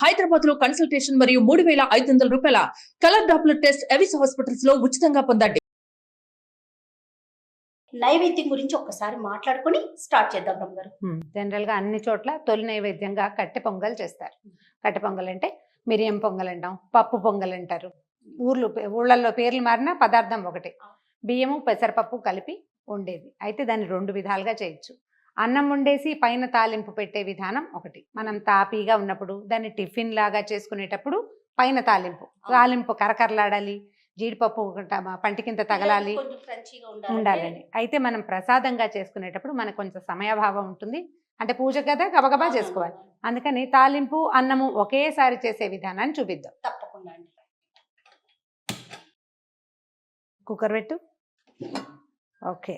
హైదరాబాద్ లో కన్సల్టేషన్ మరియు 3,500 రూపాయల colour Doppler test Avis hospitals లో ఉచితంగా పొందండి. నైవేద్యం గురించి ఒక్కసారి మాట్లాడుకొని స్టార్ట్ చేద్దాం రమ్మగారు. జనరల్గా అన్ని చోట్ల తొలి నైవేద్యంగా కట్టె పొంగల్ చేస్తారు. కట్టె పొంగల్ అంటే మిరియం పొంగల్ అంటాం, పప్పు పొంగల్ అంటారు. ఊళ్ళల్లో పేర్లు మారిన పదార్థం ఒకటి. బియ్యము పెసరపప్పు కలిపి వండేది. అయితే దాన్ని 2 విధాలుగా చేయొచ్చు. అన్నం వండేసి పైన తాలింపు పెట్టే విధానం ఒకటి. మనం తాపీగా ఉన్నప్పుడు దాన్ని టిఫిన్ లాగా చేసుకునేటప్పుడు పైన తాలింపు కరకరలాడాలి, జీడిపప్పు పంటి కింద తగలాలి, ఉండాలని. అయితే మనం ప్రసాదంగా చేసుకునేటప్పుడు మనకు కొంచెం సమయాభావం ఉంటుంది. అంటే పూజ కదా గబగబా చేసుకోవాలి. అందుకని తాలింపు అన్నము ఒకేసారి చేసే విధానాన్ని చూపిద్దాం. తప్పకుండా అండి. కుక్కర్ పెట్టు. ఓకే.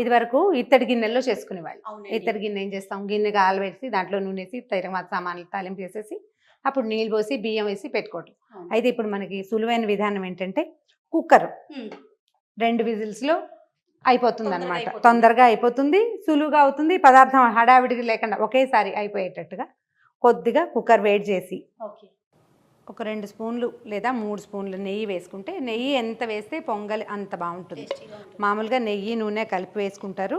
ఇది వరకు ఇత్తడి గిన్నెల్లో చేసుకునేవాళ్ళు. ఇత్తడి గిన్నె ఏం చేస్తాం, గిన్నె కాలబెట్టి దాంట్లో నూనె వేసి తర్వాత సామాన్లు తాలింపు వేసేసి అప్పుడు నీళ్ళు పోసి బియ్యం వేసి పెట్టుకోవటం. అయితే ఇప్పుడు మనకి సులువైన విధానం ఏంటంటే కుక్కర్ 2 విజిల్స్లో అయిపోతుంది అనమాట. తొందరగా అయిపోతుంది, సులువుగా అవుతుంది. పదార్థం హడావిడికి లేకుండా ఒకేసారి అయిపోయేటట్టుగా కొద్దిగా కుక్కర్ వేడి చేసి ఒక 2 స్పూన్లు లేదా 3 స్పూన్లు నెయ్యి వేసుకుంటే, నెయ్యి ఎంత వేస్తే పొంగల్ అంత బాగుంటుంది. మామూలుగా నెయ్యి నూనె కలిపి వేసుకుంటారు.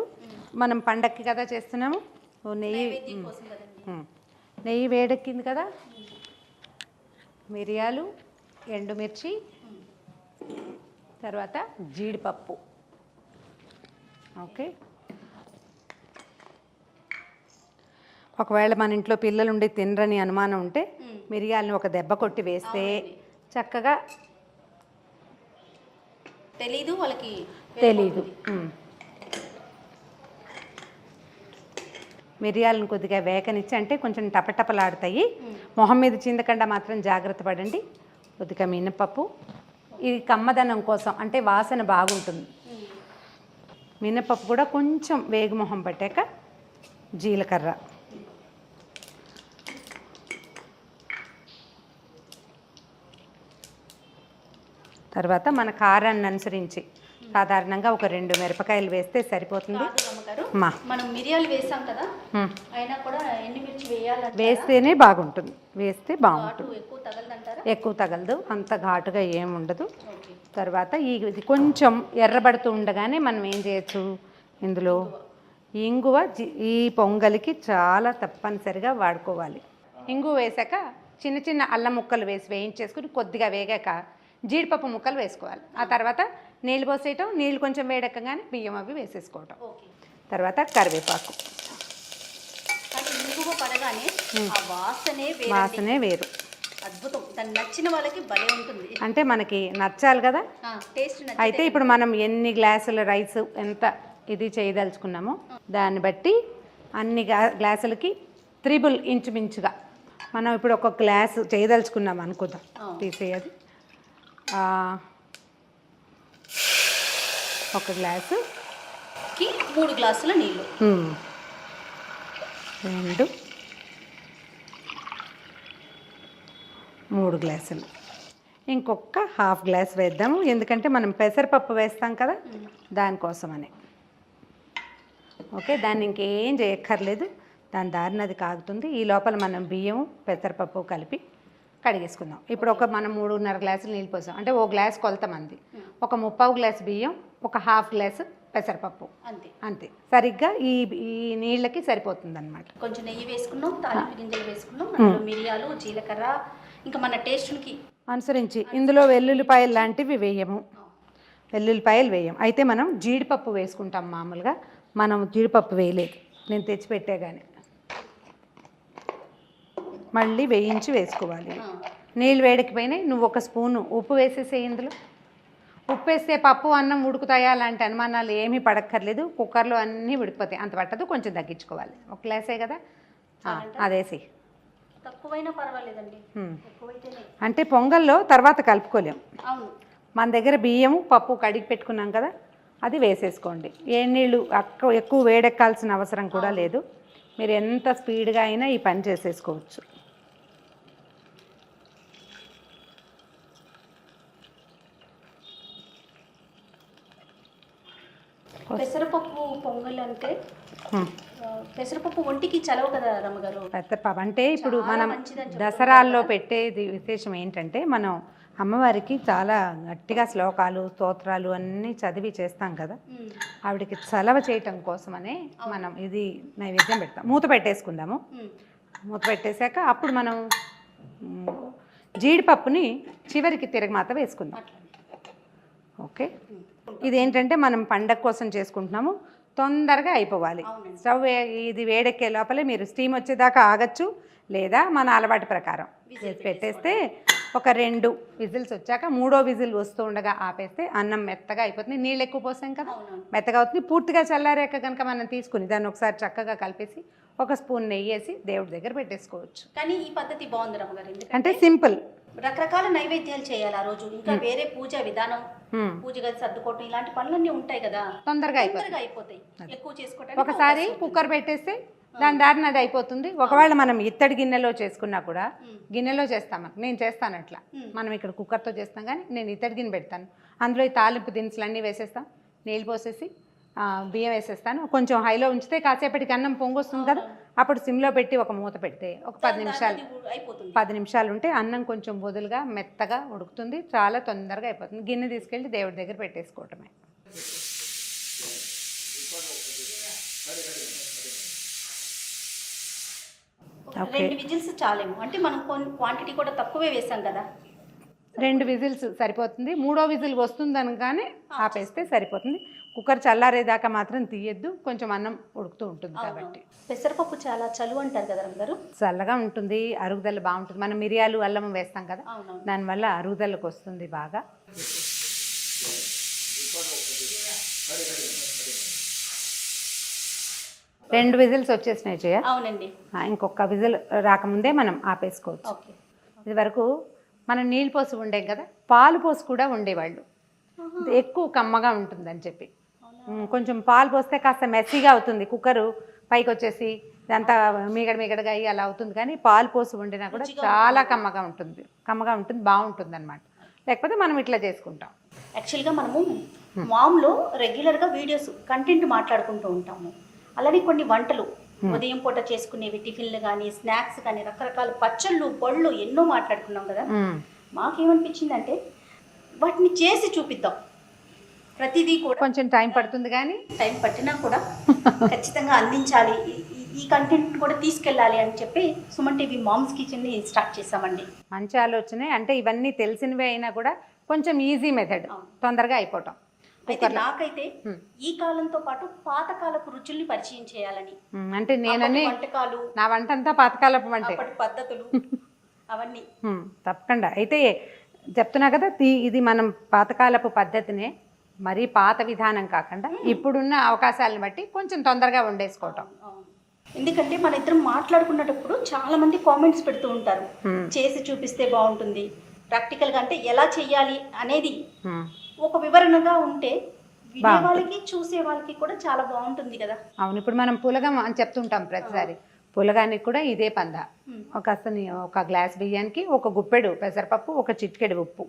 మనం పండక్కి కదా చేస్తున్నాము. నెయ్యి వేడెక్కింది కదా, మిరియాలు, ఎండుమిర్చి, తర్వాత జీడిపప్పు. ఓకే. ఒకవేళ మన ఇంట్లో పిల్లలు ఉండి తినరని అనుమానం ఉంటే మిరియాలను ఒక దెబ్బ కొట్టి వేస్తే చక్కగా తెలీదు వాళ్ళకి. మిరియాలను కొద్దిగా వేకనిచ్చి, అంటే కొంచెం టపటపలాడతాయి. మొహం మీద చిందకుండా మాత్రం జాగ్రత్త పడండి. కొద్దిగా మినపప్పు, ఇది కమ్మదనం కోసం, అంటే వాసన బాగుంటుంది. మినపప్పు కూడా కొంచెం వేగుమొహం పట్టాక జీలకర్ర, తర్వాత మన కారాన్ని అనుసరించి సాధారణంగా ఒక 2 మిరపకాయలు వేస్తే సరిపోతుంది. మనం మిరియాలు వేసాం కదా, అయినా కూడా ఎండుమిర్చి వేయాలి. వేస్తేనే బాగుంటుంది, వేస్తే బాగుంటుంది. ఎక్కువ తగలదు, అంత ఘాటుగా ఏముండదు. తర్వాత ఇది కొంచెం ఎర్రబడుతూ ఉండగానే మనం ఏం చేయొచ్చు, ఇందులో ఇంగువ ఈ పొంగలికి చాలా తప్పనిసరిగా వాడుకోవాలి. ఇంగువ వేసాక చిన్న చిన్న అల్లం ముక్కలు వేసి వేయించేసుకుని కొద్దిగా వేగాక జీడిపప్పు ముక్కలు వేసుకోవాలి. ఆ తర్వాత నీళ్ళు పోసేయటం, నీళ్ళు కొంచెం వేడెక్కగానే బియ్యం అవి వేసేసుకోవటం. తర్వాత కరివేపాకు. వాసనే వేరు, అద్భుతం. దాన్ని నచ్చిన వాళ్ళకి భలే ఉంటుంది. అంటే మనకి నచ్చాలి కదా టేస్ట్. అయితే ఇప్పుడు మనం ఎన్ని గ్లాసుల రైస్ ఎంత ఇది చేయదలుచుకున్నామో దాన్ని బట్టి అన్ని గ్లాసులకి 3 ఇంచుమించుగా మనం ఇప్పుడు ఒక గ్లాసు చేయదలుచుకున్నాం అనుకుందాం. తీసేయాలి. 1 గ్లాసుకి 3 గ్లాసుల నీళ్ళు, 2, 3 గ్లాసులు. ఇంకొక ½ గ్లాస్ వేద్దాము, ఎందుకంటే మనం పెసరపప్పు వేస్తాం కదా దానికోసమని. ఓకే. దాన్ని ఇంకేం చేయక్కర్లేదు, దాని దారిన అది కాగుతుంది. ఈ లోపల మనం బియ్యం పెసరపప్పు కలిపి కడిగేసుకుందాం. ఇప్పుడు మనం 3.5 గ్లాసులు నీళ్ళు పోసాం అంటే 1 గ్లాస్ కొలత మంది, ఒక 3/4 గ్లాసు బియ్యం, ఒక ½ గ్లాసు పెసరపప్పు, అంతే. సరిగ్గా ఈ నీళ్ళకి సరిపోతుంది అనమాట. కొంచెం నెయ్యి వేసుకున్నాం, తాలింపు గింజలు వేసుకున్నాం, మిరియాలు, జీలకర్ర, ఇంకా మన టేస్ట్కి అనుసరించి. ఇందులో వెల్లుల్లిపాయలు లాంటివి వేయము, వెల్లుల్లిపాయలు వేయం. అయితే మనం జీడిపప్పు వేసుకుంటాం. మామూలుగా మనం జీడిపప్పు వేయలేదు, నేను తెచ్చిపెట్టే కానీ మళ్ళీ వేయించి వేసుకోవాలి. నీళ్ళు వేడెక్కిపోయినాయి, నువ్వు 1 స్పూను ఉప్పు వేసేసే. ఇందులో ఉప్పు వేస్తే పప్పు అన్నం ఉడుకుతాయా అలాంటి అనుమానాలు ఏమీ పడక్కర్లేదు. కుక్కర్లో అన్నీ ఉడికిపోతాయి, అంత పట్టదు, కొంచెం తగ్గించుకోవాలి. 1 గ్లాసే కదా, అదేసి. తక్కువైనా పర్వాలేదండి, అంటే పొంగల్లో తర్వాత కలుపుకోలేం. మన దగ్గర బియ్యము పప్పు కడిగి పెట్టుకున్నాం కదా, అది వేసేసుకోండి. ఏ నీళ్ళు ఎక్కువ వేడెక్కాల్సిన అవసరం కూడా లేదు. మీరు ఎంత స్పీడ్గా అయినా ఈ పని చేసేసుకోవచ్చు. పెసరపప్పు పొంగల్ అంటే పెసరపప్పు ఒంటికి చలవ కదా రమ్మగారు. పెసరపప్పు అంటే ఇప్పుడు చాలా మనం మంచిదని చెప్తుంటారు దసరాల్లో కదా. పెట్టేది విశేషం ఏంటంటే మనం అమ్మవారికి చాలా గట్టిగా శ్లోకాలు స్తోత్రాలు అన్నీ చదివి చేస్తాం కదా, ఆవిడకి చలవ చేయటం కోసమనే మనం ఇది నైవేద్యం పెడతాం. మూత పెట్టేసుకుందాము. మూత పెట్టేశాక అప్పుడు మనం జీడిపప్పుని చివరికి తిరగమాత వేసుకుందాం. ఓకే, ఇదేంటంటే మనం పండగ కోసం చేసుకుంటున్నాము, తొందరగా అయిపోవాలి. స్టవ్ ఇది వేడెక్కే లోపలే మీరు స్టీమ్ వచ్చేదాకా ఆగచ్చు, లేదా మన అలవాటు ప్రకారం పెట్టేస్తే ఒక 2 విజిల్స్ వచ్చాక 3వ విజిల్ వస్తూ ఉండగా ఆపేస్తే అన్నం మెత్తగా అయిపోతుంది. నీళ్ళు ఎక్కువ పోసాం కదా, మెత్తగా అవుతుంది. పూర్తిగా చల్లారాక కనుక మనం తీసుకుని దాన్ని ఒకసారి చక్కగా కలిపేసి ఒక స్పూన్ నెయ్యి వేసి దేవుడి దగ్గర పెట్టేసుకోవచ్చు. కానీ ఈ పద్ధతి బాగుంది రమ్మగారు, అంటే సింపుల్. రకరకాల నైవేద్యాలు చేయాలి ఆ రోజు, ఇంకా వేరే పూజ విధానం, పూజ గది సర్దుకోవటం ఇలాంటి పనులన్నీ ఉంటాయి కదా, తొందరగా అయిపోతాయి. ఎక్కువ చేసుకోవడానికి ఒకసారి కుక్కర్ పెట్టేస్తే దాని దారిన అది అయిపోతుంది. ఒకవేళ మనం ఇత్తడి గిన్నెలో చేసుకున్నా కూడా, గిన్నెలో చేస్తాం, నేను చేస్తాను అట్లా. మనం ఇక్కడ కుక్కర్తో చేస్తాం కానీ నేను ఇత్తడి గిన్నె పెడతాను, అందులో ఈ తాలింపు దినుసులు అన్నీ వేసేస్తాం, నీళ్ళు పోసేసి బియ్యం వేసేస్తాను. కొంచెం హైలో ఉంచితే కాసేపటికి అన్నం పొంగొస్తుంది కదా, అప్పుడు సిమ్లో పెట్టి ఒక మూత పెడితే ఒక 10 నిమిషాలు ఉంటే అన్నం కొంచెం వదులుగా మెత్తగా ఉడుకుతుంది, చాలా తొందరగా అయిపోతుంది. గిన్నె తీసుకెళ్ళి దేవుడి దగ్గర పెట్టేసుకోవటమే. ఓకే, 2 విజిల్స్ చాలేమో, అంటే మనం క్వాంటిటీ కూడా తక్కువే వేసాం కదా. 2 విజిల్స్ సరిపోతుంది. 3వ విజిల్ వస్తుందని కానీ ఆపేస్తే సరిపోతుంది. కుక్కర్ చల్లారేదాకా మాత్రం తీయద్దు, కొంచెం అన్నం ఉడుకుతూ ఉంటుంది కాబట్టి. పెసరపప్పు చాలా చలువ అంటారు కదా రమ్మగారు. చల్లగా ఉంటుంది, అరుగుదల బాగుంటుంది. మనం మిరియాలు అల్లం వేస్తాం కదా, దానివల్ల అరుగుదలకు వస్తుంది బాగా. రెండు విజిల్స్ వచ్చేసినాయి చేయ. అవునండి. ఇంకొక విజిల్ రాకముందే మనం ఆపేసుకోవచ్చు. ఇది వరకు మనం నీళ్ళు పోసి ఉండేం కదా, పాలు పోసి కూడా ఉండేవాళ్ళు, ఎక్కువ కమ్మగా ఉంటుందని చెప్పి. కొంచెం పాలు పోస్తే కాస్త మెస్సీగా అవుతుంది, కుక్కరు పైకి వచ్చేసి ఇదంతా మీగడగా అయ్యి అలా అవుతుంది. కానీ పాలు పోసి వండినా కూడా చాలా కమ్మగా ఉంటుంది, బాగుంటుంది అనమాట. లేకపోతే మనం ఇట్లా చేసుకుంటాం. యాక్చువల్గా మనము మామ్లో రెగ్యులర్గా వీడియోస్ కంటెంట్ మాట్లాడుకుంటూ ఉంటాము. అలానే కొన్ని వంటలు ఉదయం పూట చేసుకునేవి, టిఫిన్లు కానీ స్నాక్స్ కానీ, రకరకాల పచ్చళ్ళు పళ్ళు ఎన్నో మాట్లాడుకున్నాం కదా. మాకేమనిపించిందంటే వాటిని చేసి చూపిద్దాం, ప్రతిదీ కూడా కొంచెం టైం పడుతుంది కానీ టైం పట్టినా కూడా ఖచ్చితంగా అందించాలి, ఈ కంటెంట్ కూడా తీసుకెళ్ళాలి అని చెప్పి సుమన్ టీవీ మామ్స్ కిచెన్ని స్టార్ట్ చేసామండి. మంచి ఆలోచనే. అంటే ఇవన్నీ తెలిసినవే అయినా కూడా కొంచెం ఈజీ మెథడ్, తొందరగా అయిపోవటం. అయితే నాకైతే ఈ కాలంతో పాటు పాతకాలపు రుచుల్ని పరిచయం చేయాలని, అంటే నేనని వంటకాలు, నా వంట అంతా పాతకాలపు వంటే, పద్ధతులు అవన్నీ తప్పకుండా. అయితే చెప్తున్నా కదా, ఇది మనం పాతకాలపు పద్ధతినే, మరీ పాత విధానం కాకుండా ఇప్పుడున్న అవకాశాలను బట్టి కొంచెం తొందరగా వండేసుకోవటం. ఎందుకంటే మన ఇద్దరం మాట్లాడుకున్నప్పుడు చాలా మంది కామెంట్స్ పెడుతూ ఉంటారు, చేసి చూపిస్తే బాగుంటుంది, ప్రాక్టికల్గా అంటే ఎలా చెయ్యాలి అనేది ఒక వివరణగా ఉంటే వినే వాళ్ళకి చూసే వాళ్ళకి కూడా చాలా బాగుంటుంది కదా. అవును, ఇప్పుడు మనం పులగం అని చెప్తుంటాం ప్రతిసారి, పులగానికి కూడా ఇదే పంద. ఒక గ్లాస్ బియ్యానికి ఒక గుప్పెడు పెసరపప్పు, ఒక చిటికెడు ఉప్పు,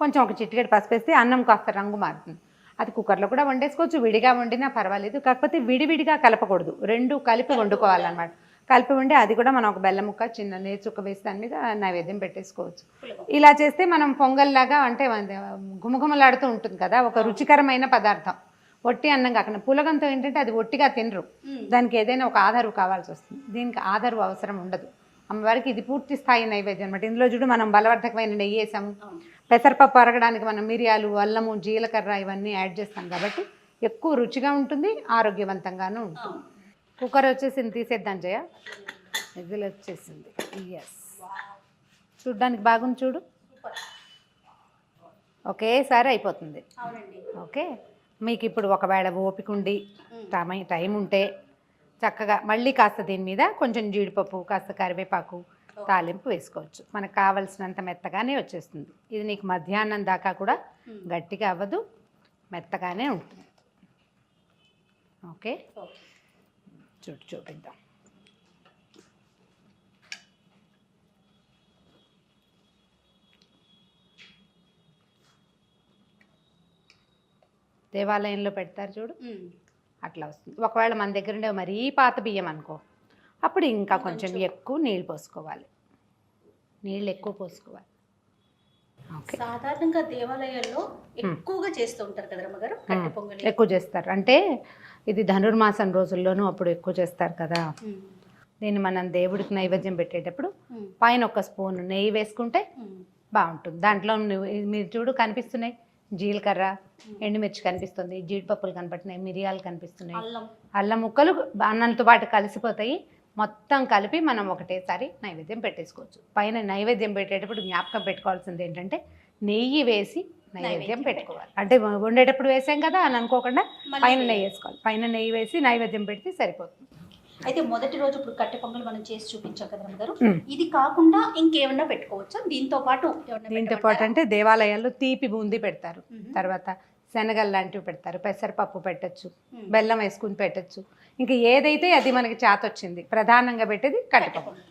కొంచెం ఒక చిటికెడు పసుపు వేస్తే అన్నం కాస్త రంగు మారుతుంది. అది కుక్కర్లో కూడా వండేసుకోవచ్చు, విడిగా వండినా పర్వాలేదు. కాకపోతే విడివిడిగా కలపకూడదు, రెండు కలిపి వండుకోవాలన్నమాట. కలిపి ఉండి అది కూడా మనం ఒక బెల్లం ముక్క, చిన్న నేచుక్క వేసి దాని మీద నైవేద్యం పెట్టేసుకోవచ్చు. ఇలా చేస్తే మనం పొంగల్లాగా, అంటే గుమగుమలాడుతూ ఉంటుంది కదా, ఒక రుచికరమైన పదార్థం. ఒట్టి అన్నం కాకుండా పులగంతో ఏంటంటే అది ఒట్టిగా తినరు, దానికి ఏదైనా ఒక ఆధారు కావాల్సి వస్తుంది. దీనికి ఆధారు అవసరం ఉండదు. అమ్మవారికి ఇది పూర్తి స్థాయి నైవేద్యం అనమాట. ఇందులో చూడు మనం బలవర్ధకమైన నెయ్యి వేసాము, పెసరపప్పు అరగడానికి మనం మిరియాలు, అల్లము, జీలకర్ర ఇవన్నీ యాడ్ చేస్తాం కాబట్టి ఎక్కువ రుచిగా ఉంటుంది, ఆరోగ్యవంతంగానూ ఉంటుంది. కుక్కర్ వచ్చేసింది, తీసేద్దాం జయ. విజిల్ వచ్చేసింది. ఎస్, చూడ్డానికి బాగుంది చూడు, ఒకేసారి అయిపోతుంది. ఓకే, మీకు ఇప్పుడు ఒకవేళ ఓపిక ఉండి టైం ఉంటే చక్కగా మళ్ళీ కాస్త దీని మీద కొంచెం జీడిపప్పు, కాస్త కరివేపాకు తాలింపు వేసుకోవచ్చు. మనకు కావలసినంత మెత్తగానే వచ్చేస్తుంది. ఇది నీకు మధ్యాహ్నం దాకా కూడా గట్టిగా అవ్వదు, మెత్తగానే ఉంటుంది. ఓకే, చూపిద్దాం. దేవాలయంలో పెడతారు చూడు, అట్లా వస్తుంది. ఒకవేళ మన దగ్గర ఉండే మరీ పాత బియ్యం అనుకో, అప్పుడు ఇంకా కొంచెం ఎక్కువ నీళ్ళు పోసుకోవాలి, నీళ్ళు ఎక్కువ పోసుకోవాలి. ఓకే, సాధారణంగా దేవాలయాల్లో ఎక్కువగా చేస్తూ ఉంటారు కదా రమ్మగారు కట్టె పొంగలి. ఎక్కువ చేస్తారు. అంటే ఇది ధనుర్మాసం రోజుల్లోనూ అప్పుడు ఎక్కువ చేస్తారు కదా. దీన్ని మనం దేవుడికి నైవేద్యం పెట్టేటప్పుడు పైన ఒక స్పూన్ నెయ్యి వేసుకుంటే బాగుంటుంది. దాంట్లో మీరు చూడు కనిపిస్తున్నాయి, జీలకర్ర, ఎండుమిర్చి కనిపిస్తుంది, జీడిపప్పులు కనపడుతున్నాయి, మిరియాలు కనిపిస్తున్నాయి, అల్లం ముక్కలు అన్నంతో పాటు కలిసిపోతాయి. మొత్తం కలిపి మనం ఒకటేసారి నైవేద్యం పెట్టేసుకోవచ్చు. పైన నైవేద్యం పెట్టేటప్పుడు జ్ఞాపకం పెట్టుకోవాల్సింది ఏంటంటే నెయ్యి వేసి నైవేద్యం పెట్టుకోవాలి. అంటే వండేటప్పుడు వేసాం కదా అని అనుకోకుండా పైన నెయ్యి వేసుకోవాలి. పైన నెయ్యి వేసి నైవేద్యం పెడితే సరిపోతుంది. అయితే మొదటి రోజు ఇప్పుడు కట్టె పొంగల్ మనం చేసి చూపించాం కదా రమ్మగారు, ఇది కాకుండా ఇంకేమన్నా పెట్టుకోవచ్చా దీంతో పాటు? దీంతో పాటు అంటే దేవాలయాల్లో తీపి బూందీ పెడతారు, తర్వాత శనగలు లాంటివి పెడతారు, పెసరపప్పు పెట్టచ్చు, బెల్లం వేసుకుని పెట్టచ్చు. ఇంకా ఏదైతే అది మనకి చేతొచ్చింది. ప్రధానంగా పెట్టేది కట్టె పొంగల్.